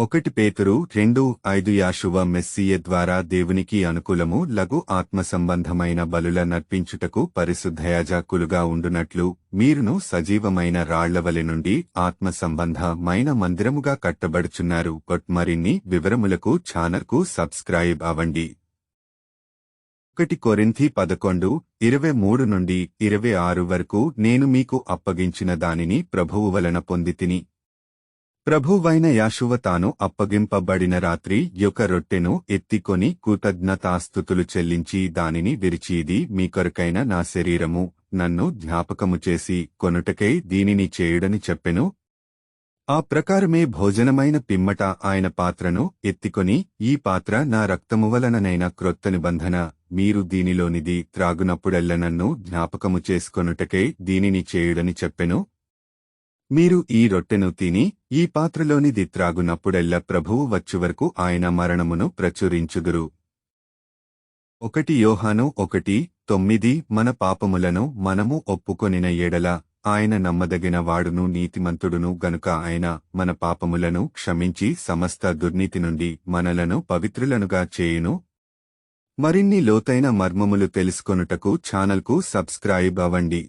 ఒకటి పేతురు 2:5 యాషువ మెస్సియ ద్వారా దేవునికి అనుకూలము లగు ఆత్మసంబంధమైన బలుల నర్పించుటకు పరిశుద్ధయాజకులుగా ఉండునట్లు మీరును సజీవమైన రాళ్లవలె నుండి ఆత్మసంబంధమైన మందిరముగా కట్టబడుచున్నారు. మరిన్ని వివరములకు ఛానల్కు సబ్స్క్రైబ్ అవ్వండి. 1 కొరింథీ 11:23-26 వరకు నేను మీకు అప్పగించిన దానిని ప్రభువు వలన పొందితిని. ప్రభువైన యాషువ తాను అప్పగింపబడిన రాత్రి యొక్క రొట్టెను ఎత్తికొని కృతజ్ఞతాస్తుతులు చెల్లించి దానిని విరిచి, ఇది మీ కొరకైన నా శరీరము, నన్ను జ్ఞాపకము చేసి కొనుటకై దీనిని చేయుడని చెప్పెను. ఆ ప్రకారమే భోజనమైన పిమ్మట ఆయన పాత్రను ఎత్తికొని, ఈ పాత్ర నా రక్తము వలననైన క్రొత్త నిబంధన, మీరు దీనిలోనిది త్రాగునప్పుడెల్ల నన్ను జ్ఞాపకము చేసుకొనుటకై దీనిని చేయుడని చెప్పెను. మీరు ఈ రొట్టెను తిని ఈ పాత్రలోనిది త్రాగునప్పుడెల్ల ప్రభువు వచ్చువరకు ఆయన మరణమును ప్రచురించుదురు. 1 యోహాను 1:9 మన పాపములను మనము ఒప్పుకొనిన ఎడల ఆయన నమ్మదగిన వాడును నీతిమంతుడును గనుక ఆయన మన పాపములను క్షమించి సమస్త దుర్నీతి నుండి మనలను పవిత్రులనుగా చేయును. మరిన్ని లోతైన మర్మములు తెలుసుకొనుటకు ఛానల్కు సబ్స్క్రైబ్ అవ్వండి.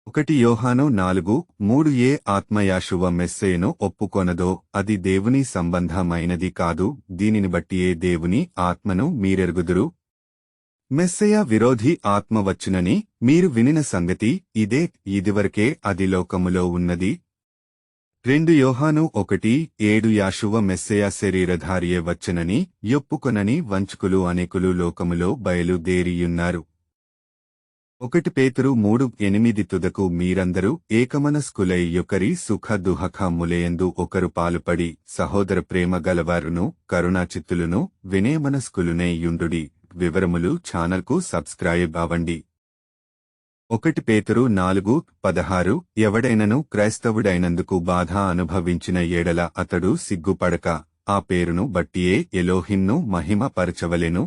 1 యోహాను 4:3 ఏ ఆత్మ యాషువ మెస్సయ్యను ఒప్పుకొనదో అది దేవుని సంబంధమైనది కాదు, దీనిని బట్టియే దేవుని ఆత్మను మీరెరుగుదురు. మెస్సయ్య విరోధి ఆత్మ వచ్చునని మీరు వినిన సంగతి ఇదే, ఇదివరకే అది లోకములో ఉన్నది. 2 యోహాను 1:7 యాషువ మెస్సయ్య శరీరధారియే వచ్చునని యొప్పుకొనని వంచుకులు అనేకులు లోకములో బయలుదేరియున్నారు. 1 పేతురు 3:8 తుదకు మీరందరూ ఏకమనస్కులై యొకరి సుఖ దుఃఖములయందు ఒకరు పాలుపడి సహోదర ప్రేమ గలవారును కరుణాచిత్తులును వినయమనస్కులునై యుండుడి. వివరములు ఛానల్కు సబ్స్క్రైబ్ అవ్వండి. 1 పేతురు 4:16 ఎవడైనను క్రైస్తవుడైనందుకు బాధ అనుభవించిన ఎడల అతడు సిగ్గుపడక ఆ పేరును బట్టియే ఎలోహింను మహిమ పరచవలెను.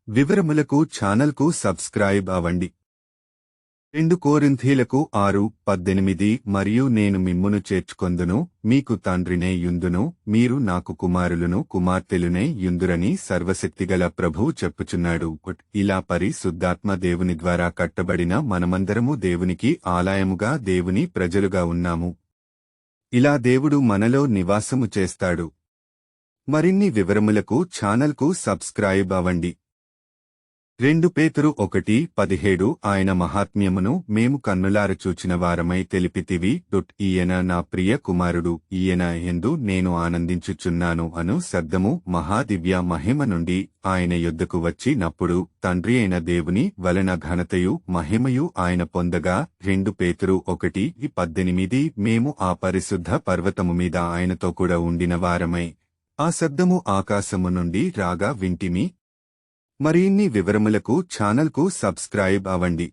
వివరములకు ఛానల్కు సబ్స్క్రైబ్ అవ్వండి. 2 కొరింథీలకు 6:18 మరియు నేను మిమ్మును చేర్చుకొందును, మీకు తండ్రినే యుందును, మీరు నాకు కుమారులును కుమార్తెలునే యుందురని సర్వశక్తిగల ప్రభువు చెప్పుచున్నాడు. ఇలా పరిశుద్ధాత్మ దేవుని ద్వారా కట్టబడిన మనమందరము దేవునికి ఆలయముగా దేవుని ప్రజలుగా ఉన్నాము. ఇలా దేవుడు మనలో నివాసము చేస్తాడు. మరిన్ని వివరములకు ఛానల్కు సబ్స్క్రైబ్ అవ్వండి. 2 పేతురు 1:17 ఆయన మహాత్మ్యమును మేము కన్నులార చూచిన వారమై తెలిపితివి. ఈయన నా ప్రియ కుమారుడు, ఈయన యందు నేను ఆనందించుచున్నాను అను శబ్దము మహాదివ్య మహిమ నుండి ఆయన యొద్దకు వచ్చినప్పుడు తండ్రి అయిన దేవుని వలన ఘనతయు మహిమయు ఆయన పొందగా. 2 పేతురు 1:18 మేము ఆ పరిశుద్ధ పర్వతము మీద ఆయనతో కూడా ఉండిన వారమై ఆ శబ్దము ఆకాశము నుండి రాగా వింటిమి. మరిన్ని వివరములకు ఛానల్కు సబ్స్క్రైబ్ అవ్వండి.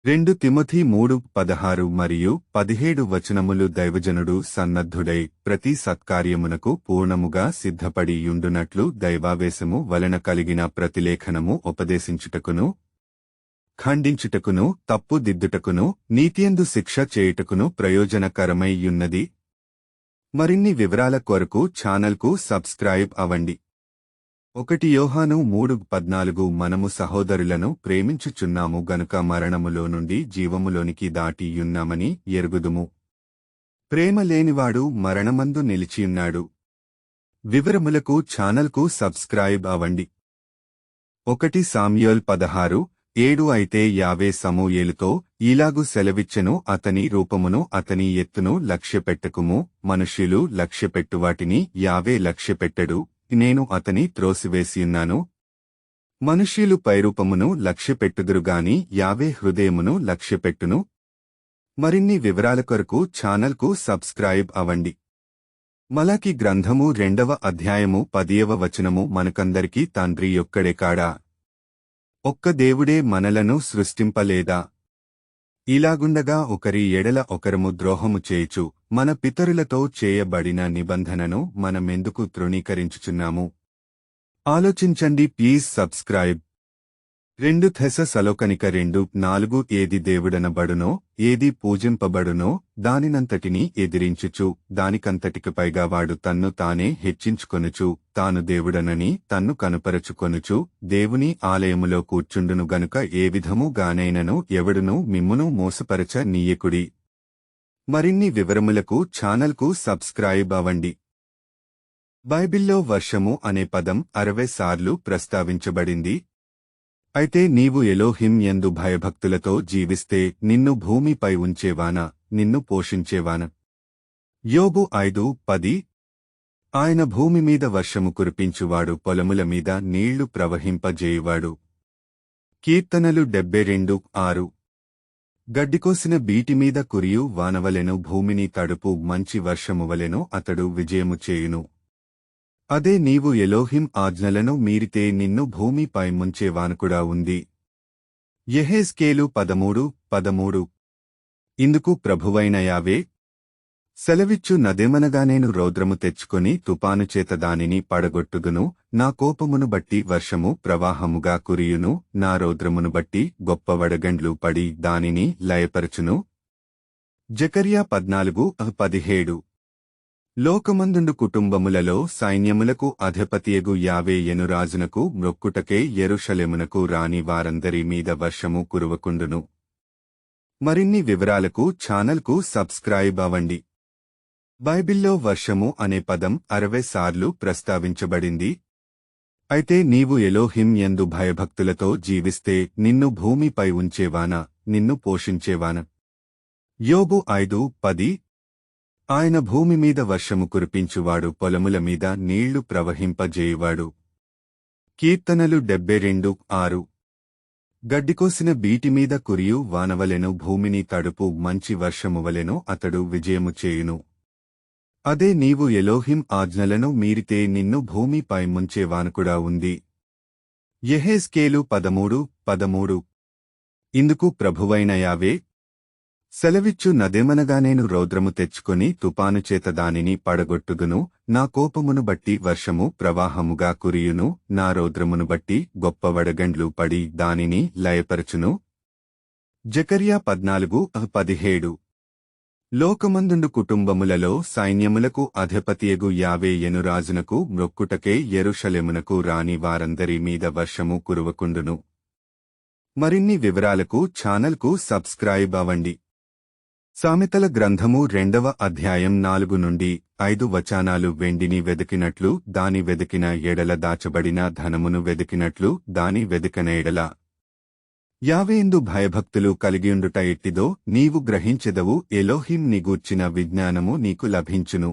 2 తిమోథీ 3:16 మరియు 17 వచనములు దైవజనుడు సన్నద్ధుడై ప్రతి సత్కార్యమునకు పూర్ణముగా సిద్ధపడి యుండునట్లు దైవావేశము వలన కలిగిన ప్రతిలేఖనము ఉపదేశించుటకును ఖండించుటకును తప్పు దిద్దుటకును నీతియందు శిక్ష చేయుటకును ప్రయోజనకరమై యున్నది. మరిన్ని వివరాల కొరకు ఛానల్కు సబ్స్క్రైబ్ అవ్వండి. 1 యోహాను 3:14 మనము సహోదరులను ప్రేమించుచున్నాము గనుక మరణములో నుండి జీవములోనికి దాటియున్నామని ఎరుగుదుము. ప్రేమ లేనివాడు మరణమందు నిలిచియున్నాడు. వివరములకు ఛానల్కు సబ్స్క్రైబ్ అవ్వండి. 1 సామ్యూయల్ 16:7 అయితే యావే సమూయేలుతో ఈలాగు సెలవిచ్చెను, అతని రూపమును అతని ఎత్తును లక్ష్యపెట్టకుము, మనుష్యులు లక్ష్యపెట్టువాటిని యావే లక్ష్యపెట్టడు, నేను అతని త్రోసివేసియున్నాను. మనుష్యులు పైరూపమును లక్ష్యపెట్టుదురుగాని యావే హృదయమును లక్ష్యపెట్టును. మరిన్ని వివరాల కొరకు ఛానల్కు సబ్స్క్రైబ్ అవ్వండి. మలాకి గ్రంథము 2వ అధ్యాయము 10వ వచనము మనకందరికీ తండ్రి ఒక్కడే కాడా? ఒక్క దేవుడే మనలను సృష్టింపలేదా? ఇలాగుండగా ఒకరి ఎడల ఒకరము ద్రోహము చేయుచు మన పితరులతో చేయబడిన నిబంధనను మనమెందుకు తృణీకరించుచున్నాము? ఆలోచించండి. Please subscribe. 2 థెస్సలోనిక 2:4 ఏది దేవుడనబడునో ఏది పూజింపబడునో దానినంతటినీ ఎదిరించుచు దానికంతటికి పైగా వాడు తన్ను తానే హెచ్చించుకొనుచు తాను దేవుడనని తన్ను కనుపరచుకొనుచు దేవుని ఆలయములో కూర్చుండును గనుక ఏ విధముగానైనను ఎవడునూ మిమ్మును మోసపరచ నీయకుడి. మరిన్ని వివరములకు ఛానల్కు సబ్స్క్రైబ్ అవ్వండి. బైబిల్లో వర్షము అనే పదం 60 సార్లు ప్రస్తావించబడింది. అయితే నీవు ఎలోహిం యందు భయభక్తులతో జీవిస్తే నిన్ను భూమిపై ఉంచేవానా, నిన్ను పోషించేవానా. యోబు 5:10. ఆయన భూమి మీద వర్షము కురిపించువాడు, పొలముల మీద నీళ్లు ప్రవహింపజేయువాడు. కీర్తనలు 72:6. గడ్డికోసిన బీటిమీద కురియు వానవలెను, భూమిని తడుపు మంచి వర్షమువలెను అతడు విజయము చేయును. అదే నీవు ఎలోహిం ఆజ్ఞలను మీరితే నిన్ను భూమిపై ముంచేవానుకుడా ఉంది. యెహెజ్కేలు 13:13. ఇందుకు ప్రభువైన యావే సెలవిచ్చు నదేమనగా నేను రౌద్రము తెచ్చుకొని తుపానుచేత దానిని పడగొట్టుదును, నా కోపమును బట్టి వర్షము ప్రవాహముగా కురియును, నా రౌద్రమును బట్టి గొప్ప వడగండ్లు పడి దానిని లయపరచును. జకర్యా 14:17. లోకమందుండు కుటుంబములలో సైన్యములకు అధిపతియగు యావే యెనురాజునకు మ్రొక్కుటకే యెరూషలేమునకు రాని వారందరి మీద వర్షము కురవకుండును. మరిన్ని వివరాలకు ఛానల్కు సబ్స్క్రైబ్ అవ్వండి. బైబిల్లో వర్షము అనే పదం 60 సార్లు ప్రస్తావించబడింది. అయితే నీవు ఎలోహిం యందు భయభక్తులతో జీవిస్తే నిన్ను భూమిపై ఉంచేవానా, నిన్ను పోషించేవానా. యోబు 5:10. ఆయన భూమి మీద వర్షము కురిపించువాడు, పొలముల మీద నీళ్లు ప్రవహింపజేయువాడు. కీర్తనలు 72:6. గడ్డికోసిన బీటిమీద కురియు వానవలెను, భూమిని తడుపు మంచి వర్షమువలెను అతడు విజయము చేయును. అదే నీవు ఎలోహిం ఆజ్ఞలను మీరితే నిన్ను భూమిపై ముంచేవానుకుడా ఉంది. యెహెజ్కేలు 13:13. ఇందుకు ప్రభువైన యావే సెలవిచ్చు నదేమనగా నేను రౌద్రము తెచ్చుకొని తుపానుచేత దానిని పడగొట్టుదును, నా కోపమును బట్టి వర్షము ప్రవాహముగా కురియును, నా రౌద్రమును బట్టి గొప్ప వడగండ్లు పడి దానిని లయపరచును. జకర్యా 14:17. లోకమందుండు కుటుంబములలో సైన్యములకు అధిపతియగు యావే యెనురాజునకు మ్రొక్కుటకే యెరూషలేమునకు రాని వారందరి మీద వర్షము కురవకుండును. మరిన్ని వివరాలకు ఛానల్కు సబ్స్క్రైబ్ అవ్వండి. సామెతల గ్రంథము 2వ అధ్యాయం 4 నుండి 5 వచనాలు. వెండిని వెదికినట్లు దాని వెదికిన ఎడల, దాచబడిన ధనమును వెదికినట్లు దాని వెదికన ఎడల యావేందు భయభక్తులు కలిగియుండుట ఎట్టిదో నీవు గ్రహించెదవు. ఎలోహిం ని గూర్చిన విజ్ఞానము నీకు లభించును.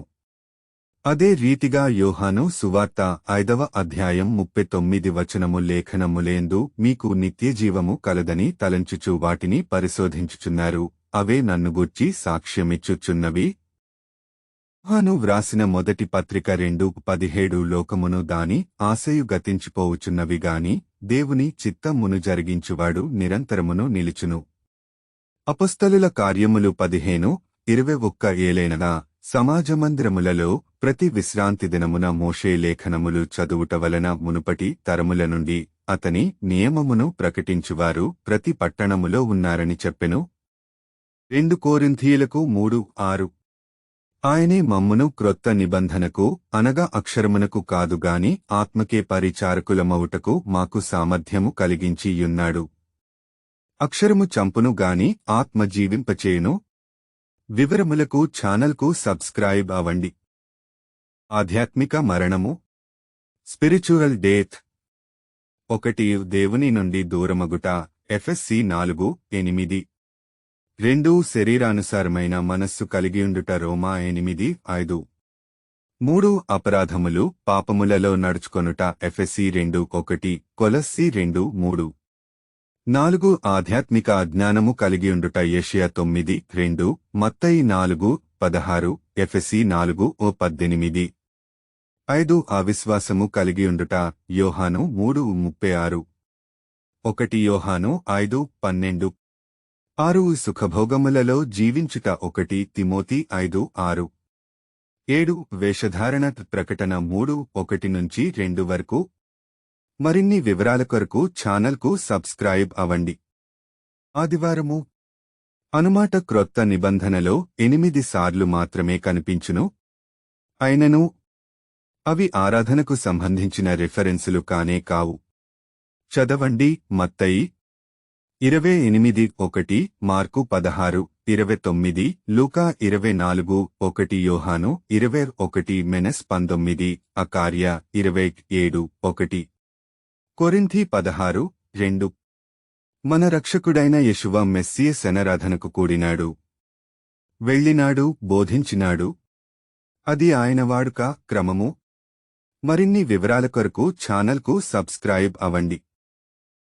అదే రీతిగా యోహాను సువార్త 5వ అధ్యాయం 39 వచనము, లేఖనములేందు మీకు నిత్యజీవము కలదని తలంచుచు వాటిని పరిశోధించుచున్నారు, అవే నన్ను గూర్చి సాక్ష్యమిచ్చుచున్నవి. యోహాను వ్రాసిన మొదటి పత్రిక 2:17. లోకమును దాని ఆశయు గతించిపోవుచున్నవి గాని దేవుని చిత్తమును జరిగించువాడు నిరంతరమును నిలుచును. అపొస్తలుల కార్యములు 15:21. ఏలైనగా సమాజమందిరములలో ప్రతి విశ్రాంతి దినమున మోషే లేఖనములు చదువుట వలన మునుపటి తరముల నుండి అతని నియమమును ప్రకటించువారు ప్రతి పట్టణములో ఉన్నారని చెప్పెను. 2 కొరింథీయులకు 3:6. ఆయనే మమ్మును క్రొత్త నిబంధనకు అనగా అక్షరమునకు కాదుగాని ఆత్మకే పరిచారకులమవుటకు మాకు సామర్థ్యము కలిగించి యున్నాడు. అక్షరము చంపును గాని ఆత్మ జీవింపచేయును. వివరములకు ఛానల్కు సబ్స్క్రైబ్ అవ్వండి. ఆధ్యాత్మిక మరణము, స్పిరిచువల్ డెత్. 1 దేవుని నుండి దూరమగుట. ఎఫెసీ 4:8. 2 శరీరానుసారమైన మనస్సు కలిగియుండుట. రోమా 8:5. 3 అపరాధములు పాపములలో నడుచుకొనుట. ఎఫెసీ 2:1. కొలస్సీ 2:3. 4 ఆధ్యాత్మిక అజ్ఞానము కలిగియుండుట. యెషయా 9:2. మత్తయి 4:16. ఎఫెసీ 4:18. 5 అవిశ్వాసము కలిగియుండుట. యోహాను 3:36. 1 యోహాను 5:12. 6 సుఖభోగములలో జీవించుట. 1 తిమోతి 5:6. 7 వేషధారణ. ప్రకటన 3:1-2 వరకు. మరిన్ని వివరాల కొరకు ఛానల్కు సబ్స్క్రైబ్ అవ్వండి. ఆదివారము అనుమాట క్రొత్త నిబంధనలో 8 సార్లు మాత్రమే కనిపించును. అయినను అవి ఆరాధనకు సంబంధించిన రిఫరెన్సులు కానే కావు. చదవండి. మత్తయి 28:1, మార్కు 16:29, లూకా 24:1, యోహాను 21:19, అకార్య 27:1, కొరింథీ 16:2. మన రక్షకుడైన యెషువ మెస్సియస్ ఆరాధనకు కూడినాడు, వెళ్ళినాడు, బోధించినాడు. అది ఆయన వాడుక, క్రమము. మరిన్ని వివరాల కొరకు ఛానల్కు సబ్స్క్రైబ్ అవ్వండి.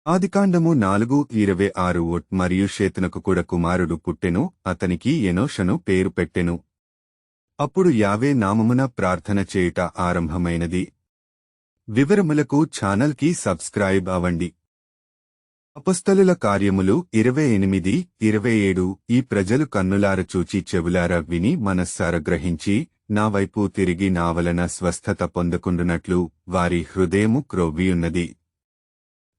ఆదికాండము 4:26. మరియు షేతునకు కూడా కుమారుడు పుట్టెను, అతనికి ఎనోషను పేరు పెట్టెను. అప్పుడు యావే నామమున ప్రార్థన చేయుట ఆరంభమైనది. వివరములకు ఛానల్కి సబ్స్క్రైబ్ అవ్వండి. అపొస్తలుల కార్యములు 28:27. ఈ ప్రజలు కన్నులార చూచి చెవులార విని మనస్సార గ్రహించి నా వైపు తిరిగి నా వలన స్వస్థత పొందకుండునట్లు వారి హృదయము క్రొవ్వియున్నది.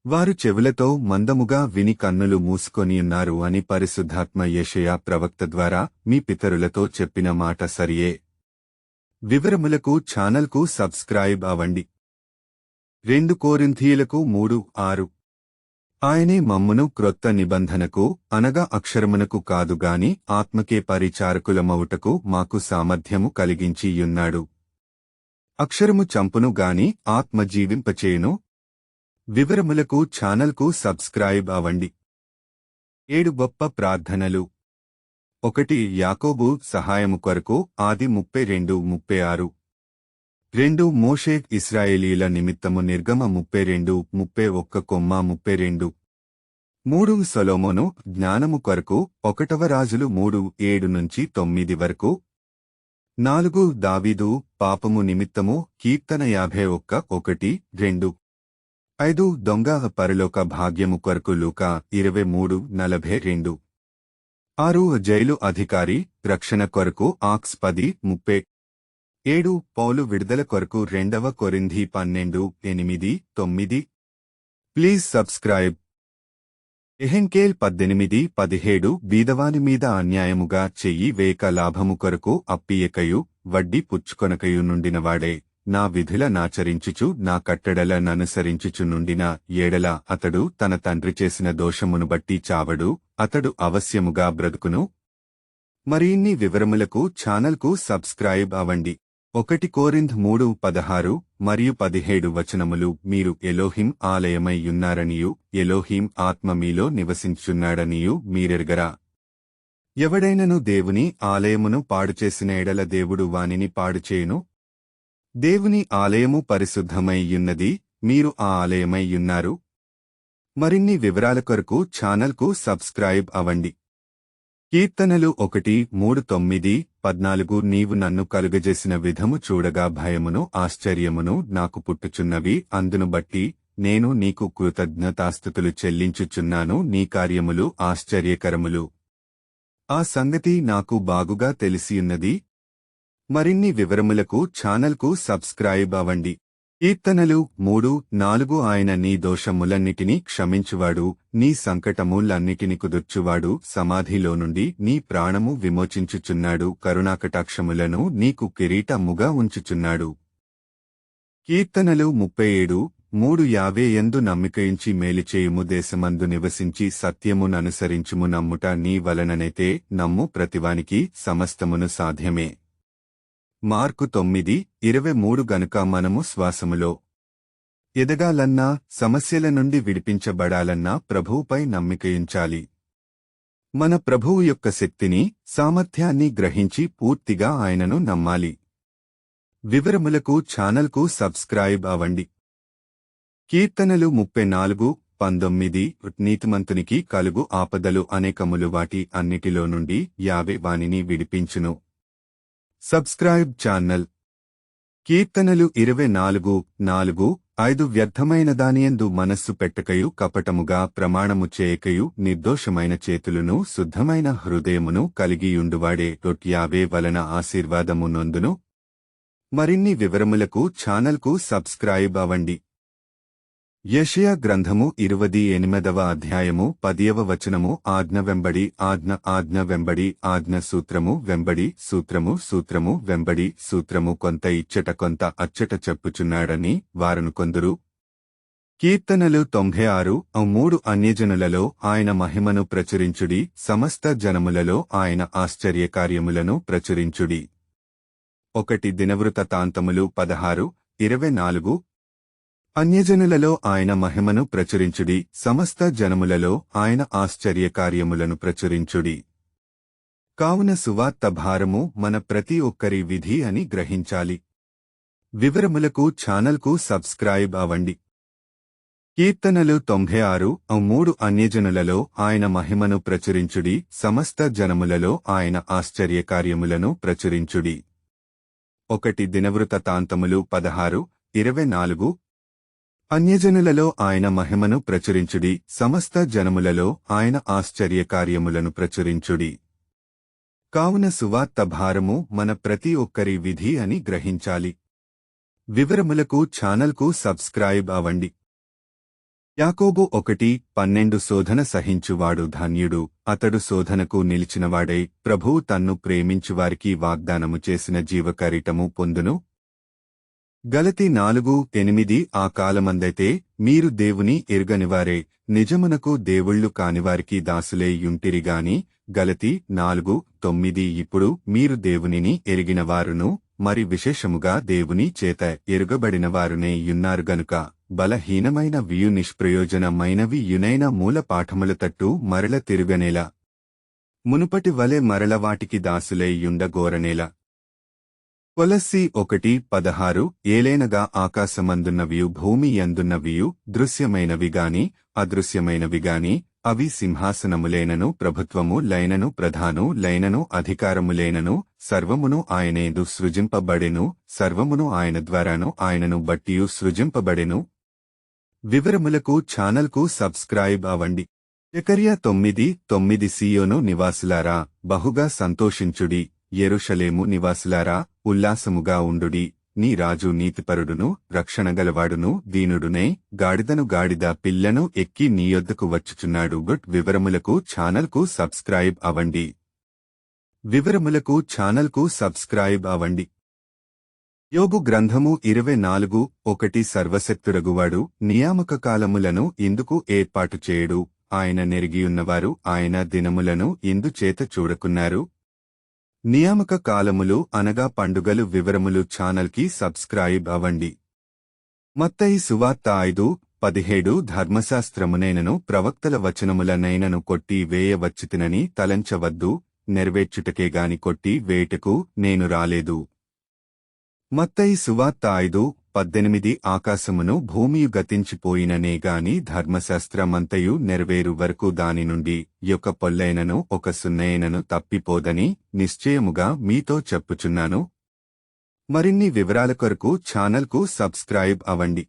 వారు చెవులతో మందముగా విని కన్నులు మూసుకొనియున్నారు అని పరిశుద్ధాత్మ యెషయా ప్రవక్త ద్వారా మీ పితరులతో చెప్పిన మాట సరియే. వివరములకు ఛానల్కు సబ్స్క్రైబ్ అవ్వండి. 2 కొరింథీయులకు 3:6. ఆయనే మమ్మును క్రొత్త నిబంధనకు అనగా అక్షరమునకు కాదుగాని ఆత్మకే పరిచారకులమవుటకు మాకు సామర్థ్యము కలిగించియున్నాడు. అక్షరము చంపును గాని ఆత్మ జీవింపచేయును. వివరములకు ఛానల్కు సబ్స్క్రైబ్ అవ్వండి. 7 గొప్ప ప్రార్థనలు. 1. యాకోబు సహాయము కొరకు, ఆది 32:36. 2. మోషే ఇశ్రాయేలీల నిమిత్తము, నిర్గమ 32:31-32. 3. సొలొమోను జ్ఞానము కొరకు, 1 రాజులు 3:7-9 వరకు. 4. దావీదు పాపము నిమిత్తము, కీర్తన 51:1-2. 5. దొంగ పరలోక భాగ్యము కొరకు, లూకా 23:42. 6. జైలు అధికారి రక్షణ కొరకు, ఆక్స్ 10:30. 7. పౌలు విడుదల కొరకు, 2 కొరింథీ 12:8-9. Please subscribe. ఎహెన్కేల్ 18:17. బీదవాని మీద అన్యాయముగా చెయ్యి వేక లాభము కొరకు అప్పియకయు వడ్డీ పుచ్చుకొనకయు నుండినవాడే నా విధుల నాచరించుచు నా కట్టడల ననుసరించుచు నుండిన ఏడల అతడు తన తండ్రి చేసిన దోషమును బట్టి చావడు, అతడు అవశ్యముగా బ్రతుకును. మరిన్ని వివరములకు ఛానల్కు సబ్స్క్రైబ్ అవ్వండి. 1 కొరింథీ 3:16 మరియు 17 వచనములు. మీరు ఎలోహిం ఆలయమై యున్నారనియు ఎలోహిం ఆత్మ మీలో నివసించున్నాడనియు మీరెరుగరా? ఎవడైనను దేవుని ఆలయమును పాడుచేసిన ఎడల దేవుడు వానిని పాడుచేయును. దేవుని ఆలయము పరిశుద్ధమై యున్నది, మీరు ఆ ఆలయమై యున్నారు. మరిన్ని వివరాల కొరకు ఛానల్కు సబ్స్క్రైబ్ అవ్వండి. కీర్తనలు 1:3-9-14. నీవు నన్ను కలుగజేసిన విధము చూడగా భయమును ఆశ్చర్యమును నాకు పుట్టుచున్నవి. అందును బట్టి నేను నీకు కృతజ్ఞతాస్తుతులు చెల్లించుచున్నాను. నీ కార్యములు ఆశ్చర్యకరములు. ఆ సంగతి నాకు బాగుగా తెలిసియున్నది. మరిన్ని వివరములకు ఛానల్కు సబ్స్క్రైబ్ అవ్వండి. కీర్తనలు 3:4. ఆయన నీ దోషములన్నిటినీ క్షమించువాడు, నీ సంకటములన్నిటిని కుదుర్చువాడు, సమాధిలో నుండి నీ ప్రాణము విమోచించుచున్నాడు, కరుణాకటాక్షములను నీకు కిరీటముగా ఉంచుచున్నాడు. కీర్తనలు 37:3. యావే యందు నమ్మికయుంచి మేలుచేయుము, దేశమందు నివసించి సత్యముననుసరించుము, నమ్ముట నీ వలననైతే నమ్ము ప్రతివానికి సమస్తమును సాధ్యమే. మార్కు 9:23. గనుక మనము శ్వాసములో ఎదగాలన్నా, సమస్యల నుండి విడిపించబడాలన్నా ప్రభువుపై నమ్మికయుంచాలి. మన ప్రభువు యొక్క శక్తిని, సామర్థ్యాన్ని గ్రహించి పూర్తిగా ఆయనను నమ్మాలి. వివరములకు ఛానల్కు సబ్స్క్రైబ్ అవ్వండి. కీర్తనలు 34:19. నీతిమంతునికి కలుగు ఆపదలు అనేకములు, వాటి అన్నిటిలో నుండి యావే వానిని విడిపించును. Subscribe channel. కీర్తనలు 24:4-5. వ్యర్థమైన దానియందు మనస్సు పెట్టకయు, కపటముగా ప్రమాణము చేయకయు, నిర్దోషమైన చేతులను శుద్ధమైన హృదయమును కలిగియుండువాడే యావే వలన ఆశీర్వాదము నొందును. మరిన్ని వివరములకు ఛానల్కు సబ్స్క్రైబ్ అవ్వండి. యెషయా గ్రంథము 28వ అధ్యాయము 10వ వచనము ఆజ్ఞ వెంబడి ఆజ్ఞ వెంబడి ఆజ్ఞ సూత్రము వెంబడి సూత్రము వెంబడి సూత్రము కొంత ఇచ్చట కొంత అచ్చట చెప్పుచున్నాడని వారును కొందరు. కీర్తనలు 96:3 అన్యజనులలో ఆయన మహిమను ప్రచురించుడి, సమస్త జనములలో ఆయన ఆశ్చర్యకార్యములను ప్రచురించుడి. 1 దినవృత్తాంతములు 16:24 అన్యజనులలో ఆయన మహిమను ప్రచురించుడి, సమస్త జనములలో ఆయన ఆశ్చర్యకార్యములను ప్రచురించుడి. కావున సువార్త భారము మన ప్రతి ఒక్కరి విధి అని గ్రహించాలి. వివరములకు ఛానల్కు సబ్స్క్రైబ్ అవ్వండి. కీర్తనలు 96:3 అన్యజనులలో ఆయన మహిమను ప్రచురించుడి, సమస్త జనములలో ఆయన ఆశ్చర్యకార్యములను ప్రచురించుడి. 1 దినవృత్తాంతములు 16:24 అన్యజనులలో ఆయన మహిమను ప్రచురించుడి, సమస్త జనములలో ఆయన ఆశ్చర్యకార్యములను ప్రచురించుడి. కావున సువార్త భారము మన ప్రతి ఒక్కరి విధి అని గ్రహించాలి. వివరములకు ఛానల్కు సబ్స్క్రైబ్ అవ్వండి. యాకోబు 1:12 శోధన సహించువాడు ధన్యుడు, అతడు శోధనకు నిలిచినవాడై ప్రభువు తన్ను ప్రేమించువారికి వాగ్దానము చేసిన జీవకరీటము పొందును. గలతీ 4:8 ఆ కాలమందైతే మీరు దేవుని ఎరుగనివారే, నిజమునకు దేవుళ్ళు కానివారికి దాసులై యుంటిరిగాని. గలతీ 4:9 ఇప్పుడు మీరు దేవునిని ఎరిగినవారును, మరి విశేషముగా దేవుని చేత ఎరుగబడినవారునే యున్నారు గనుక బలహీనమైన వియు నిష్ప్రయోజనమైనవి యునైన మూల పాఠముల తట్టు మరల తిరుగనేలా, మునుపటి వలె మరల వాటికి దాసులై యుండగోరనేలా. కొలస్సీ 1:16 ఏలైనగా ఆకాశమందున్నవియు భూమి యందున్నవియు దృశ్యమైనవిగాని అదృశ్యమైనవిగాని అవి సింహాసనములేనను ప్రభుత్వము లైనను ప్రధాను లైనను అధికారములేనను సర్వమును ఆయనేదు సృజింపబడెను, సర్వమును ఆయన ద్వారాను ఆయనను బట్టియు సృజింపబడెను. వివరములకు ఛానల్కు సబ్స్క్రైబ్ అవ్వండి. జకర్యా 9:9 సీయోను నివాసులారా బహుగా సంతోషించుడి, యెరూషలేము నివాసులారా ఉల్లాసముగా ఉండుడి. నీ రాజు నీతిపరుడును రక్షణగలవాడును దీనుడునే, గాడిదను గాడిద పిల్లను ఎక్కి నీ యొద్దకు వచ్చుచున్నాడు. వివరములకు ఛానల్కు సబ్స్క్రైబ్ అవ్వండి. వివరములకు ఛానల్కు సబ్స్క్రైబ్ అవ్వండి. యోబు గ్రంథము 24:1 సర్వశక్తుడగువాడు నియామక కాలములను ఇందుకు ఏర్పాటు చేయడు, ఆయన నెరిగియున్నవారు ఆయన దినములను ఇందుచేత చూడకున్నారు. నియామక కాలములు అనగా పండుగలు. వివరములు ఛానల్కి సబ్స్క్రైబ్ అవ్వండి. మత్తయి సువార్త 5:17 ధర్మశాస్త్రమునైనను ప్రవక్తల వచనములనైనను కొట్టి వేయవచ్చితినని తలంచవద్దు, నెరవేర్చుటకేగాని కొట్టి వేయుటకు నేను రాలేదు. మత్తయి సువార్త 5:18 ఆకాశమును భూమియు గతించిపోయిననేగాని ధర్మశాస్త్రమంతయు నెరవేరు వరకు దాని నుండి యొక్క పొల్లైనను ఒక సున్నైనను తప్పిపోదని నిశ్చయముగా మీతో చెప్పుచున్నాను. మరిన్ని వివరాల కొరకు ఛానల్కు సబ్స్క్రైబ్ అవ్వండి.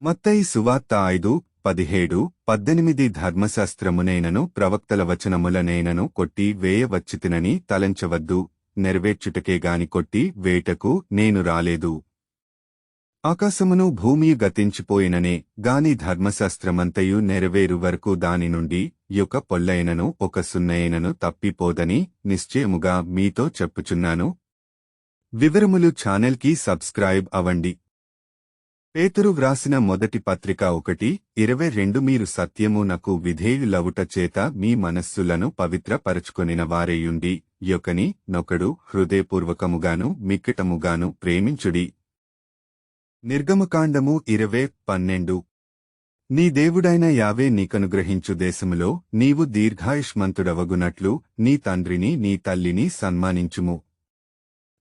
మత్తయి సువార్త 5:17-18 ధర్మశాస్త్రమునైనను ప్రవక్తల వచనములనైనను కొట్టి వేయవచ్చితినని తలంచవద్దు, నెరవేర్చుటకేగాని కొట్టి వేయుటకు నేను రాలేదు. ఆకాశమును భూమియు గతించిపోయిననే గాని ధర్మశాస్త్రమంతయు నెరవేరు వరకు దాని నుండి యొక్క పొల్లైనను ఒక సున్నైనను తప్పిపోదని నిశ్చయముగా మీతో చెప్పుచున్నాను. వివరములు ఛానల్కి సబ్స్క్రైబ్ అవ్వండి. పేతురు వ్రాసిన మొదటి పత్రిక 1:22 మీరు సత్యమునకు విధేయులవుట చేత మీ మనస్సులను పవిత్రపరచుకొనిన వారేయుండి యొకని నొకడు హృదయపూర్వకముగాను మిక్కిటముగాను ప్రేమించుడి. నిర్గమకాండము 20:12 నీ దేవుడైన యావే నీకనుగ్రహించు దేశములో నీవు దీర్ఘాయుష్మంతుడవగునట్లు నీ తండ్రిని నీ తల్లిని సన్మానించుము.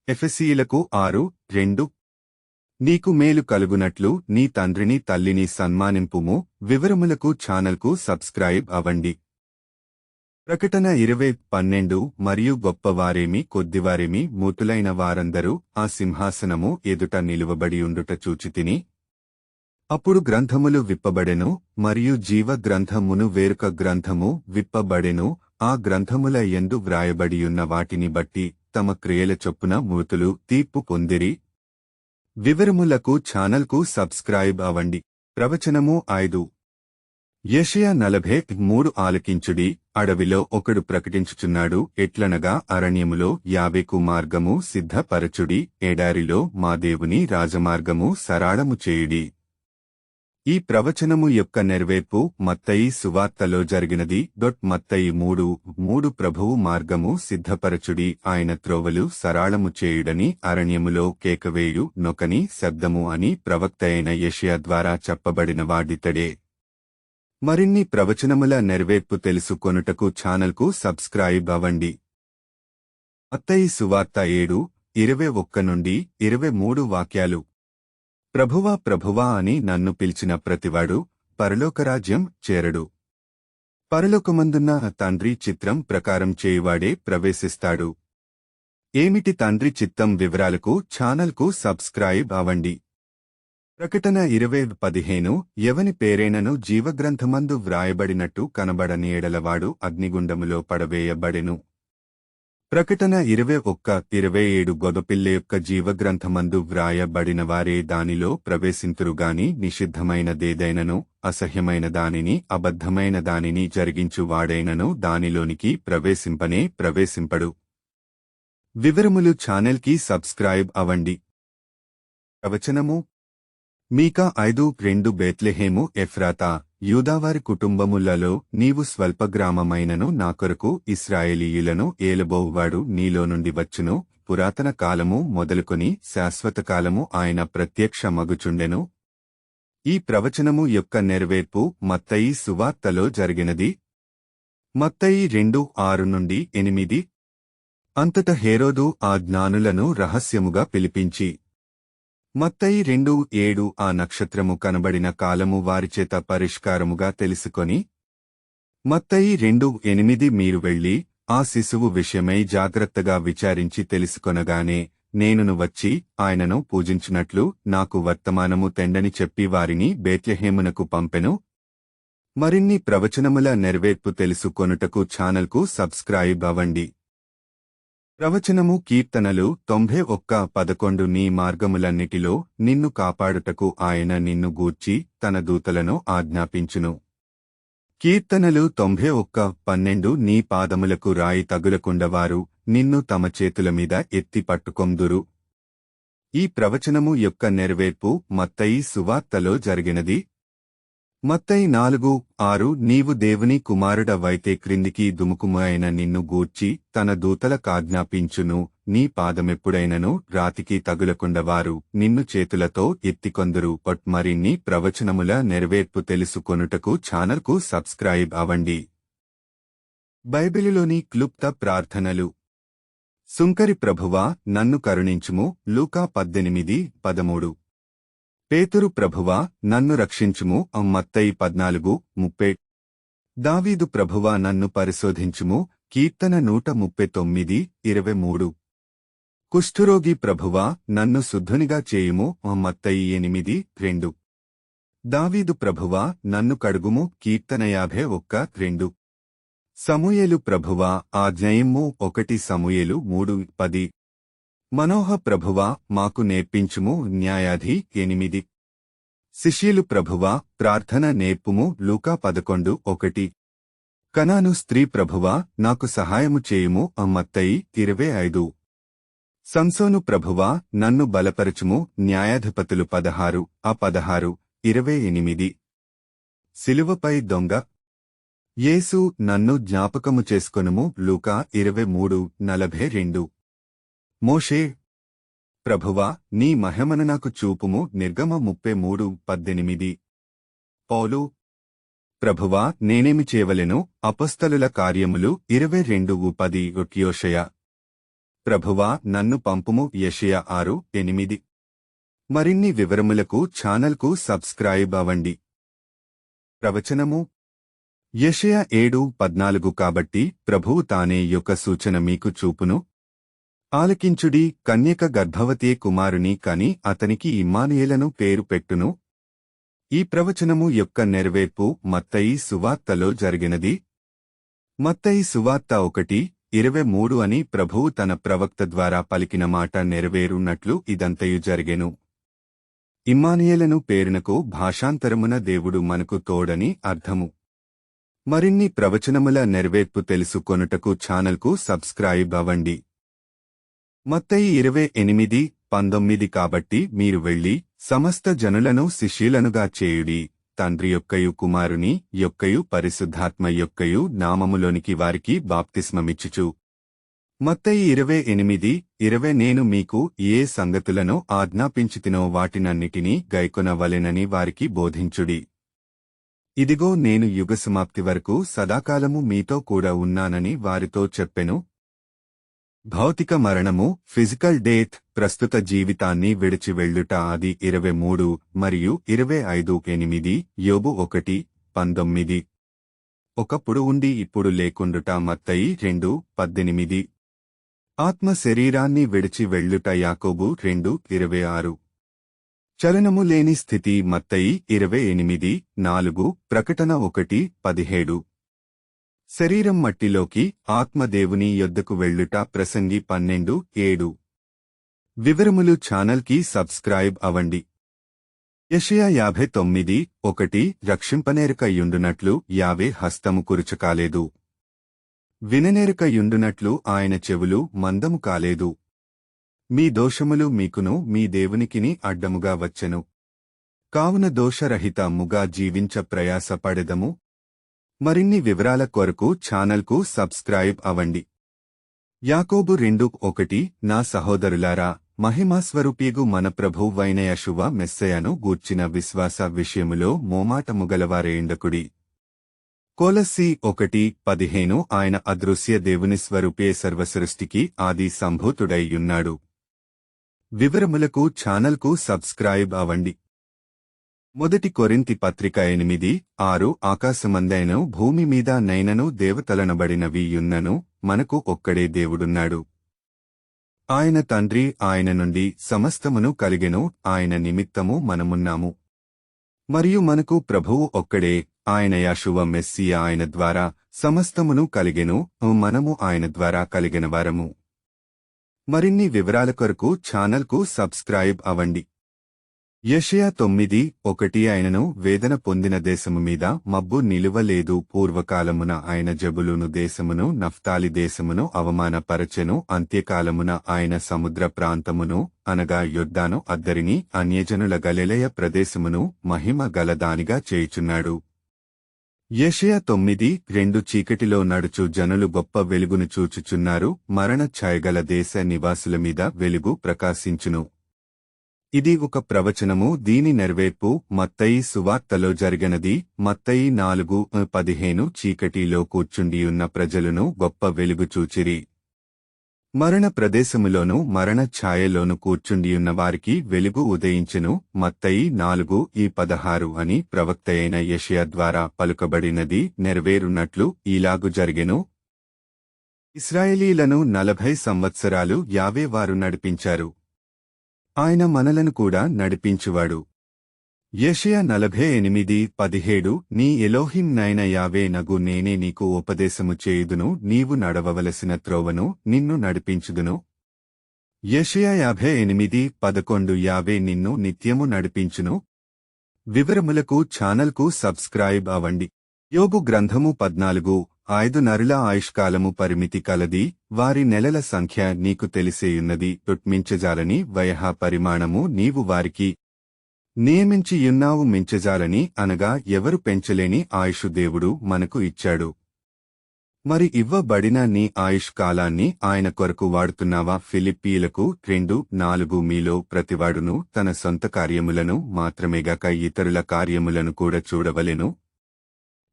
ఎఫెసీయులకు 6:2 నీకు మేలు కలుగునట్లు నీ తండ్రిని తల్లిని సన్మానింపుము. వివరములకు ఛానల్కు సబ్స్క్రైబ్ అవ్వండి. ప్రకటన 20:12 మరియు గొప్పవారేమి కొద్దివారేమి మూతులైన వారందరూ ఆ సింహాసనము ఎదుట నిలువబడియుండుట చూచితిని. అప్పుడు గ్రంథములు విప్పబడెను, మరియు జీవ గ్రంథమును వేరొక గ్రంథము విప్పబడెను. ఆ గ్రంథముల యందు వ్రాయబడియున్న వాటిని బట్టి తమ క్రియల చొప్పున మూతులు తీర్పు పొందిరి. వివరములకు ఛానల్కు సబ్స్క్రైబ్ అవ్వండి. ప్రవచనము 5 యెషయా 43 ఆలకించుడి. అడవిలో ఒకడు ప్రకటించుచున్నాడు ఎట్లనగా అరణ్యములో యావేకు మార్గము సిద్ధపరచుడి, ఎడారిలో మా దేవుని రాజమార్గము సరాళము చేయుడి. ఈ ప్రవచనము యొక్క నెరవేర్పు మత్తయి సువార్తలో జరిగినది. మత్తయి 3:3 ప్రభువు మార్గము సిద్ధపరచుడి, ఆయన త్రోవలు సరాళము చేయుడని అరణ్యములో కేకవేయు నొకని శబ్దము అని ప్రవక్తయైన యెషయా ద్వారా చెప్పబడిన వాడితడే. మరిన్ని ప్రవచనముల నెరవేర్పు తెలుసుకొనుటకు ఛానల్కు సబ్స్క్రైబ్ అవ్వండి. మత్తయి సువార్త 7:21-23 వాక్యాలు. ప్రభువా ప్రభువా అని నన్ను పిలిచిన ప్రతివాడు పరలోకరాజ్యం చేరడు. పరలోకమందున్న తండ్రి చిత్రం ప్రకారం చేయువాడే ప్రవేశిస్తాడు. ఏమిటి తండ్రి చిత్తం? వివరాలకు ఛానల్కు సబ్స్క్రైబ్ అవ్వండి. ప్రకటన 20:15 ఎవని పేరైనను జీవగ్రంథమందు వ్రాయబడినట్టు కనబడని ఎడలవాడు అగ్నిగుండములో పడవేయబడెను. ప్రకటన 21:27 గొదపిల్ల యొక్క జీవగ్రంథమందు వ్రాయబడిన వారే దానిలో ప్రవేశింతురుగాని నిషిద్ధమైనదేదైనను అసహ్యమైన దానిని అబద్ధమైన దానిని జరిగించు వాడైనను దానిలోనికి ప్రవేశింపడు. వివరములు ఛానల్కి సబ్స్క్రైబ్ అవ్వండి. ప్రవచనము మీకా 5:2 బేత్లెహేము ఎఫ్రాతా, యూదావారి కుటుంబములలో నీవు స్వల్పగ్రామమైనను నా కొరకు ఇశ్రాయేలీయులను ఏలబోవువాడు నీలో నుండి వచ్చును. పురాతన కాలము మొదలుకొని శాశ్వతకాలము ఆయన ప్రత్యక్ష మగుచుండెను. ఈ ప్రవచనము యొక్క నెరవేర్పు మత్తయి సువార్తలో జరిగినది. మత్తయి 2:6-8. అంతట హేరోదు ఆ జ్ఞానులను రహస్యముగా పిలిపించి మత్తయి 2:7 ఆ నక్షత్రము కనబడిన కాలము వారిచేత పరిష్కారముగా తెలుసుకొని మత్తయి 2:8 మీరు వెళ్లి ఆ శిశువు విషయమై జాగ్రత్తగా విచారించి తెలుసుకొనగానే నేనును వచ్చి ఆయనను పూజించునట్లు నాకు వర్తమానము తెండని చెప్పి వారిని బేత్లెహేమునకు పంపెను. మరిన్ని ప్రవచనముల నెరవేర్పు తెలుసుకొనుటకు ఛానల్కు సబ్స్క్రైబ్ అవ్వండి. ప్రవచనము కీర్తనలు 91:11 నీ మార్గములన్నిటిలో నిన్ను కాపాడుటకు ఆయన నిన్ను గూర్చి తన దూతలను ఆజ్ఞాపించును. కీర్తనలు 91:12 నీ పాదములకు రాయి తగులకుండవారు నిన్ను తమ చేతుల మీద ఎత్తి పట్టుకొందురు. ఈ ప్రవచనము యొక్క నెరవేర్పు మత్తయి సువార్తలో జరిగినది. మత్తయి 4:6 నీవు దేవుని కుమారుడవైతే క్రిందికి దుముకుము అయిన నిన్ను గూర్చి తన దూతలకాజ్ఞాపించును. నీ పాదమెప్పుడైనను రాతికి తగులకుండవారు నిన్ను చేతులతో ఎత్తికొందురు. మరిన్ని ప్రవచనముల నెరవేర్పు తెలుసుకొనుటకు ఛానల్కు సబ్స్క్రైబ్ అవ్వండి. బైబిలులోని క్లుప్త ప్రార్థనలు. సుంకరి ప్రభువా నన్ను కరుణించుము. లూకా 18:13. పేతురు ప్రభువా నన్ను రక్షించుము. మత్తయి 14:30. దావీదు ప్రభువా నన్ను పరిశోధించుము. కీర్తన 139:23. కుష్ఠురోగి ప్రభువా నన్ను శుద్ధునిగా చేయుము. మత్తయి 8:2. దావీదు ప్రభువా నన్ను కడుగుము. కీర్తన 51:2. సమూయేలు ప్రభువా ఆజ్ఞయిమ్ము. 1 సమూయేలు 3:10. మనోహ ప్రభువా మాకు నేర్పించుము. న్యాయాధి 8. శిష్యులు ప్రభువా ప్రార్థన నేర్పుము. లూకా 11:1. కనాను స్త్రీ ప్రభువా నాకు సహాయము చేయుము. మత్తయి 25. సంసోను ప్రభువా నన్ను బలపరచుము. న్యాయాధిపతులు 16:28. సిలువపై దొంగ యేసు నన్ను జ్ఞాపకము చేసుకొనుము. లూకా 23:42. మోషే ప్రభువా నీ మహిమను నాకు చూపుము. నిర్గమ 33:18. పౌలు ప్రభువా నేనేమి చేయవలెను. అపొస్తలుల కార్యములు 22:10. యోషయ ప్రభువా నన్ను పంపుము. యెషయా 6:8. మరిన్ని వివరములకు ఛానల్కు సబ్స్క్రైబ్ అవ్వండి. ప్రవచనము యెషయా 7:14 కాబట్టి ప్రభువు తానే యొక్క సూచన మీకు చూపును. ఆలకించుడి. కన్యక గర్భవతే కుమారుని కని అతనికి ఇమ్మానుయేలను పేరు పెట్టును. ఈ ప్రవచనము యొక్క నెరవేర్పు మత్తయి సువార్తలో జరిగినది. మత్తయి సువార్త 1:23 అని ప్రభువు తన ప్రవక్త ద్వారా పలికిన మాట నెరవేరున్నట్లు ఇదంతయు జరిగెను. ఇమ్మానుయేలను పేరునకు భాషాంతరమున దేవుడు మనకు తోడని అర్థము. మరిన్ని ప్రవచనముల నెరవేర్పు తెలుసుకొనుటకు ఛానల్కు సబ్స్క్రైబ్ అవ్వండి. మత్తయి 28:19 కాబట్టి మీరు వెళ్ళి సమస్త జనులను శిష్యులనుగా చేయుడి, తండ్రి యొక్కయు కుమారుని యొక్కయు పరిశుద్ధాత్మ యొక్కయు నామములోనికి వారికి బాప్తిస్మమిచ్చుచు. మత్తయి 28:20 నేను మీకు ఏ సంగతులను ఆజ్ఞాపించితినో వాటినన్నిటినీ గైకొనవలెనని వారికి బోధించుడి. ఇదిగో నేను యుగసమాప్తి వరకు సదాకాలము మీతో కూడా ఉన్నానని వారితో చెప్పెను. భౌతిక మరణము, ఫిజికల్ డెత్, ప్రస్తుత జీవితాన్ని విడిచి వెళ్ళుట ఆది 23 మరియు 25:8, యోబు 1:19. ఒకప్పుడు ఉండి ఇప్పుడు లేకుండుట మత్తయి 2:18. ఆత్మ శరీరాన్ని విడిచి వెళ్ళుట యాకోబు 2:26. చలనము లేని స్థితి మత్తయి 28:4, ప్రకటన 1:17. శరీరం మట్టిలోకి, ఆత్మ దేవుని యొద్దకు వెళ్ళుట ప్రసంగి 12:7. వివరములు ఛానల్కి సబ్స్క్రైబ్ అవ్వండి. యెషయా 59:1 రక్షింపనేరక యుండునట్లు యావే హస్తము కురుచకాలేదు, విననేరక యుండునట్లు ఆయన చెవులు మందము కాలేదు. మీ దోషములు మీకును మీ దేవునికిని అడ్డముగా వచ్చెను, కావున దోషరహితముగా జీవించ ప్రయాసపడెదము. మరిన్ని వివరాల కొరకు ఛానల్కు సబ్స్క్రైబ్ అవ్వండి. యాకోబు 2:1 నా సహోదరులారా, మహిమాస్వరూపియగు మన ప్రభువైన యెషువ మెస్సయను గూర్చిన విశ్వాస విషయములో మోమాటముగలవారేయుండకుడి. కొలస్సీ 1:15 ఆయన అదృశ్య దేవుని స్వరూపే సర్వసృష్టికి ఆది సంభూతుడై యున్నాడు. వివరములకు ఛానల్కు సబ్స్క్రైబ్ అవ్వండి. మొదటి కొరింథీ పత్రిక 8:6 ఆకాశమందైనను భూమి మీద నైనను దేవతలనబడినవి యున్నను మనకు ఒక్కడే దేవుడున్నాడు. ఆయన తండ్రి, ఆయన నుండి సమస్తమును కలిగెను, ఆయన నిమిత్తము మనమున్నాము. మరియు మనకు ప్రభువు ఒక్కడే, ఆయన యెషువ మెస్సియా, ఆయన ద్వారా సమస్తమును కలిగెను, మనము ఆయన ద్వారా కలిగినవారము. మరిన్ని వివరాల కొరకు ఛానల్కు సబ్స్క్రైబ్ అవ్వండి. యెషయా 9:1 ఆయనను వేదన పొందిన దేశము మీద మబ్బు నిలువలేదు, పూర్వకాలమున ఆయన జబులూను దేశమును నఫ్తాలి దేశమును అవమానపరచెను, అంత్యకాలమున ఆయన సముద్ర ప్రాంతమును అనగా యొర్దాను అద్దరిని అన్యజనుల గలిలయ ప్రదేశమును మహిమ గలదానిగా చేయుచున్నాడు. యెషయా 9:2 చీకటిలో నడుచు జనులు గొప్ప వెలుగును చూచుచున్నారు, మరణ ఛాయగల దేశ నివాసుల మీద వెలుగు ప్రకాశించును. ఇది ఒక ప్రవచనము, దీని నెరవేర్పు మత్తయి సువార్తలో జరిగినది. మత్తయి 4:15 చీకటిలో కూర్చుండియున్న ప్రజలను గొప్ప వెలుగు చూచిరి, మరణ ప్రదేశములోను మరణ ఛాయలోను కూర్చుండియున్న వారికి వెలుగు ఉదయించెను. మత్తయి 4:16 అని ప్రవక్తయైన యెషయా ద్వారా పలుకబడినది నెరవేరునట్లు ఈలాగు జరిగెను. ఇశ్రాయేలీలను 40 సంవత్సరాలు యావే వారు నడిపించారు, ఆయన మనలను కూడా నడిపించువాడు. యెషయా 48:17 నీ ఎలోహిం నైన యావే నగు నేనే నీకు ఉపదేశము చేయుదును, నీవు నడవవలసిన త్రోవను నిన్ను నడిపించుదును. యెషయా 58:11 యావే నిన్ను నిత్యము నడిపించును. వివరములకు ఛానల్కు సబ్స్క్రైబ్ అవ్వండి. యోబు గ్రంథము 14:5 నరుల ఆయుష్కాలము పరిమితి కలది, వారి నెలల సంఖ్య నీకు తెలిసేయున్నది, మించజాలని వయః పరిమాణము నీవు వారికి నియమించియున్నావు. మించజాలని అనగా ఎవరు పెంచలేని ఆయుషు దేవుడు మనకు ఇచ్చాడు. మరి ఇవ్వబడిన నీ ఆయుష్కాలాన్ని ఆయన కొరకు వాడుతున్నావా? ఫిలిప్పీయులకు 2:4 మీలో ప్రతివాడును తన సొంత కార్యములను మాత్రమేగాక ఇతరుల కార్యములను కూడా చూడవలెను.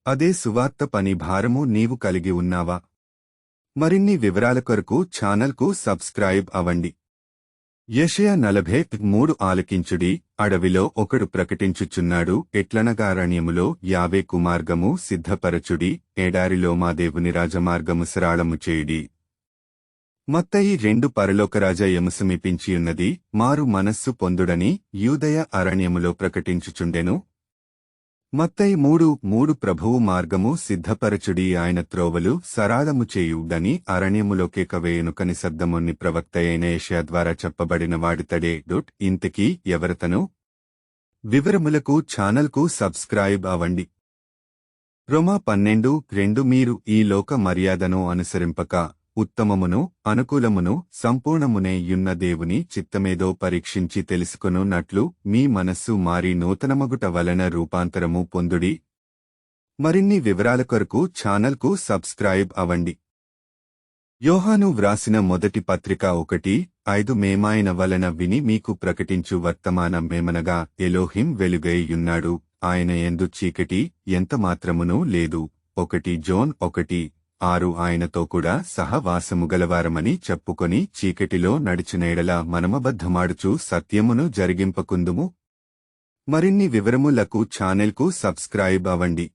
అదే సువార్త పని భారము నీవు కలిగి ఉన్నావా? మరిన్ని వివరాల కొరకు ఛానల్కు సబ్స్క్రైబ్ అవ్వండి. యెషయా 40:3 ఆలకించుడి, అడవిలో ఒకడు ప్రకటించుచున్నాడు, ఎట్లనగారణ్యములో యావే కుమార్గము సిద్ధపరచుడి, ఎడారిలో మా దేవుని రాజమార్గము సరళము చేయుడి. మత్తయి 2 పరలోకరాజ యము సమీపించియున్నది, మారు మనస్సు పొందుడని యూదయ అరణ్యములో ప్రకటించుచుండెను. మత్తయి 3:3 ప్రభువు మార్గము సిద్ధపరచుడి, ఆయన త్రోవలు సరాళము చేయుడని అరణ్యములోకేకవేయునుకని శబ్దముని ప్రవక్తయైన యెషయా ద్వారా చెప్పబడిన వాడితడే. ఇంతకీ ఎవరతను? వివరములకు ఛానల్కు సబ్స్క్రైబ్ అవండి. రోమా 12:2 మీరు ఈ లోక మర్యాదను అనుసరింపక ఉత్తమమును అనుకూలమును సంపూర్ణమునే యున్న దేవుని చిత్తమేదో పరీక్షించి తెలుసుకొనున్నట్లు మీ మనస్సు మారి నూతనమగుట వలన రూపాంతరము పొందుడి. మరిన్ని వివరాల కొరకు ఛానల్కు సబ్స్క్రైబ్ అవండి. యోహాను వ్రాసిన మొదటి పత్రిక 1:5 మేమాయన వలన విని మీకు ప్రకటించు వర్తమానమేమనగా ఎలోహిం వెలుగై యున్నాడు, ఆయన యందు చీకటి ఎంతమాత్రమునూ లేదు. 1 జోన్ 1:6 ఆయనతో కూడా సహవాసముగలవారమని చెప్పుకొని చీకటిలో నడిచినేడల మనమబద్ధమాడుచు సత్యమును జరిగింపకుందుము. మరిన్ని వివరములకు ఛానల్కు సబ్స్క్రైబ్ అవండి.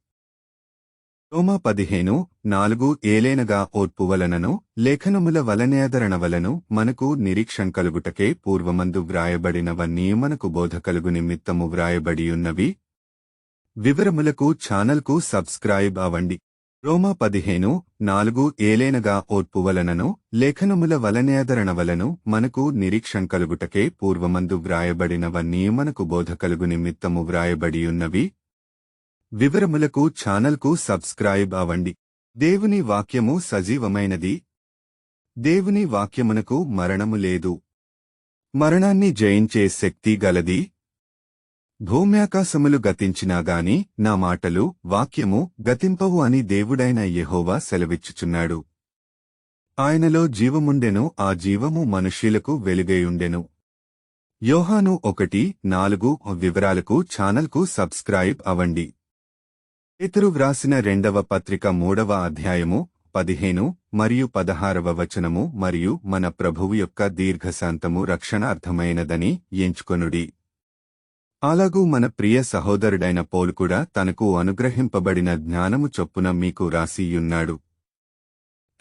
రోమా 15:4 ఏలైనగా ఓర్పు వలనను లేఖనముల వలనేదరణ వలను మనకు నిరీక్షణ కలుగుటకే పూర్వమందు వ్రాయబడినవన్నీ మనకు బోధ కలుగు నిమిత్తము వ్రాయబడియున్నవి. వివరములకు ఛానల్కు సబ్స్క్రైబ్ అవండి. రోమా 15:4 ఏలైనగా ఓర్పు వలనను లేఖనముల వలనేదరణ వలను మనకు నిరీక్షణ కలుగుటకే పూర్వమందు వ్రాయబడినవన్నీ మనకు బోధ కలుగు నిమిత్తము వ్రాయబడియున్నవి. వివరములకు ఛానల్కు సబ్స్క్రైబ్ అవండి. దేవుని వాక్యము సజీవమైనది. దేవుని వాక్యమునకు మరణము లేదు. మరణాన్ని జయించే శక్తి గలది. భూమ్యాకాశములు గతించినాగాని నా మాటలు వాక్యము గతింపవు అని దేవుడైన యెహోవా సెలవిచ్చుచున్నాడు. ఆయనలో జీవముండెను, ఆ జీవము మనుష్యులకు వెలుగైయుండెను. యోహాను 1:4 వివరాలకు ఛానల్కు సబ్స్క్రైబ్ అవండి. పేతురు వ్రాసిన రెండవ పత్రిక 3వ అధ్యాయము 15 మరియు 16వ వచనము మరియు మన ప్రభువు యొక్క దీర్ఘశాంతము రక్షణార్థమైనదని ఎంచుకొనుడి. అలాగూ మన ప్రియ సహోదరుడైన పౌలు కూడా తనకు అనుగ్రహింపబడిన జ్ఞానము చొప్పున మీకు రాసియున్నాడు.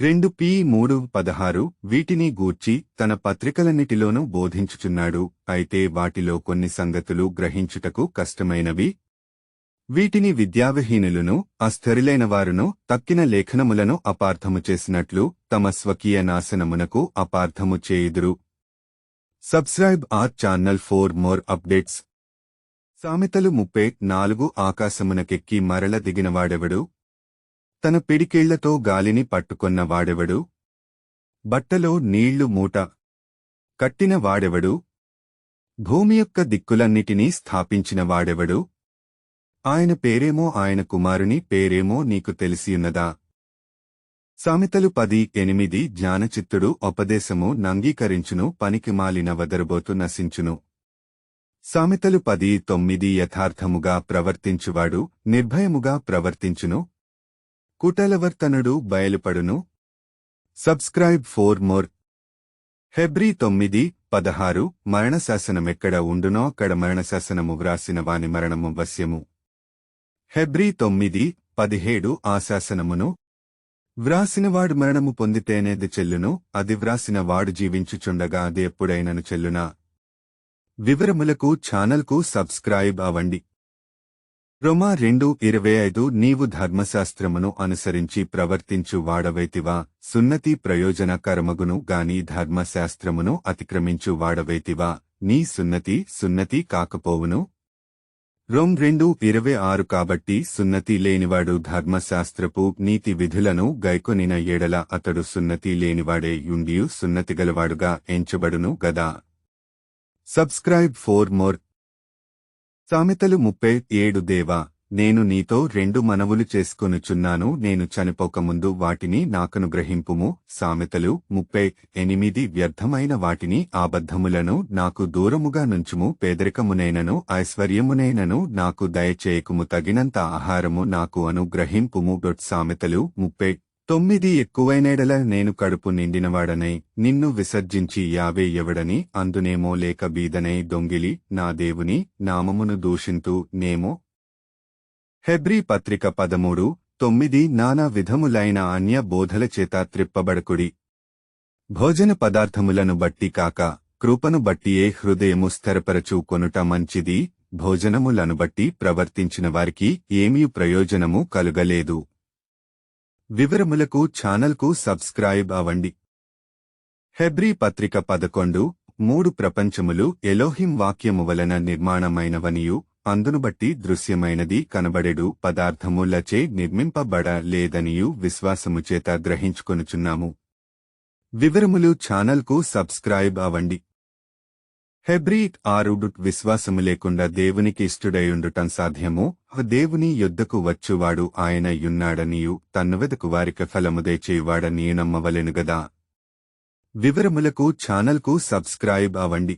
2:3-16 వీటిని గూర్చి తన పత్రికలన్నిటిలోనూ బోధించుచున్నాడు. అయితే వాటిలో కొన్ని సంగతులు గ్రహించుటకు కష్టమైనవి. వీటిని విద్యావిహీనులను అస్థిరులైన వారును తక్కిన లేఖనములను అపార్థము చేసినట్లు తమ స్వకీయ నాశనమునకు అపార్థము చేయుదురు. Subscribe R channel for more updates. సామెతలు 34 ఆకాశమునకెక్కి మరల దిగినవాడెవడు? తన పిడికేళ్లతో గాలిని పట్టుకొన్న వాడెవడు? బట్టలో నీళ్లు మూట కట్టిన వాడెవడు? భూమి యొక్క దిక్కులన్నిటినీ స్థాపించిన వాడెవడు? ఆయన పేరేమో ఆయన కుమారుని పేరేమో నీకు తెలిసియున్నదా? సామెతలు 10:8 జ్ఞానచిత్తుడు ఉపదేశము నంగీకరించును, పనికిమాలిన వదరుబోతు నశించును. సామెతలు 10:9 యథార్థముగా ప్రవర్తించువాడు నిర్భయముగా ప్రవర్తించును, కుటలవర్తనుడు బయలుపడును. Subscribe for more. హెబ్రీ 9:16 మరణశాసనమెక్కడ ఉండునో అక్కడ మరణశాసనము వ్రాసిన వాని మరణము వశ్యము. హెబ్రీ 9:17 ఆ శాసనమును వ్రాసినవాడు మరణము పొందితేనేది చెల్లును, అది వ్రాసిన వాడు జీవించుచుండగా అది ఎప్పుడైనను చెల్లునా? వివరములకు ఛానల్కు సబ్స్క్రైబ్ అవండి. రోమా 2:25 నీవు ధర్మశాస్త్రమును అనుసరించి ప్రవర్తించు వాడవైతివా సున్నతి ప్రయోజనకరమగును గాని ధర్మశాస్త్రమును అతిక్రమించు వాడవైతివా నీ సున్నతి కాకపోవును. రోమ్ 2:26 కాబట్టి సున్నతి లేనివాడు ధర్మశాస్త్రపు నీతి విధులను గైకొనిన ఎడల అతడు సున్నతి లేనివాడే యుండియు సున్నతిగలవాడుగా ఎంచబడును గదా. Subscribe for more. సామెతలు 37 దేవా, నేను నీతో 2 మనవులు చేసుకొనుచున్నాను, నేను చనిపోకముందు వాటిని నాకనుగ్రహింపుము. సామెతలు 38 వ్యర్థమైన వాటిని అబద్ధములను నాకు దూరముగా నుంచుము. పేదరికమునైనను ఐశ్వర్యమునైనను నాకు దయచేయకుము. తగినంత ఆహారము నాకు అనుగ్రహింపుము. సామెతలు 39 ఎక్కువైనడల నేను కడుపు నిండినవాడనై నిన్ను విసర్జించి యావే ఎవడని అందునేమో లేక బీదనై దొంగిలి నా దేవుని నామమును దూషింతు నేమో. హెబ్రీ పత్రిక 13:9 నానా విధములైన అన్య బోధల చేత త్రిప్పబడకుడి. భోజన పదార్థములను బట్టి కాక కృపను బట్టియే హృదయము స్థిరపరచు కొనుట మంచిది. భోజనములను బట్టి ప్రవర్తించిన వారికి ఏమీ ప్రయోజనము కలుగలేదు. వివరములకు ఛానల్కు సబ్స్క్రైబ్ అవండి. హెబ్రీ పత్రిక 11:3 ప్రపంచములు ఎలోహిం వాక్యము వలన నిర్మాణమైనవనియు అందును బట్టి దృశ్యమైనది కనబడెడు పదార్థములచే నిర్మింపబడ లేదనియు విశ్వాసము చేత గ్రహించుకొనుచున్నాము. వివరములు ఛానల్కు సబ్స్క్రైబ్ అవండి. హెబ్రీ 6 విశ్వాసము లేకుండా దేవునికి ఇష్టుడయుండుటం సాధ్యము. దేవుని యొద్దకు వచ్చువాడు ఆయన యున్నాడనియు తన్నువెదకు వారికి ఫలముదే చేయువాడనియు నమ్మవలెను గదా. వివరములకు ఛానల్కు సబ్స్క్రైబ్ అవండి.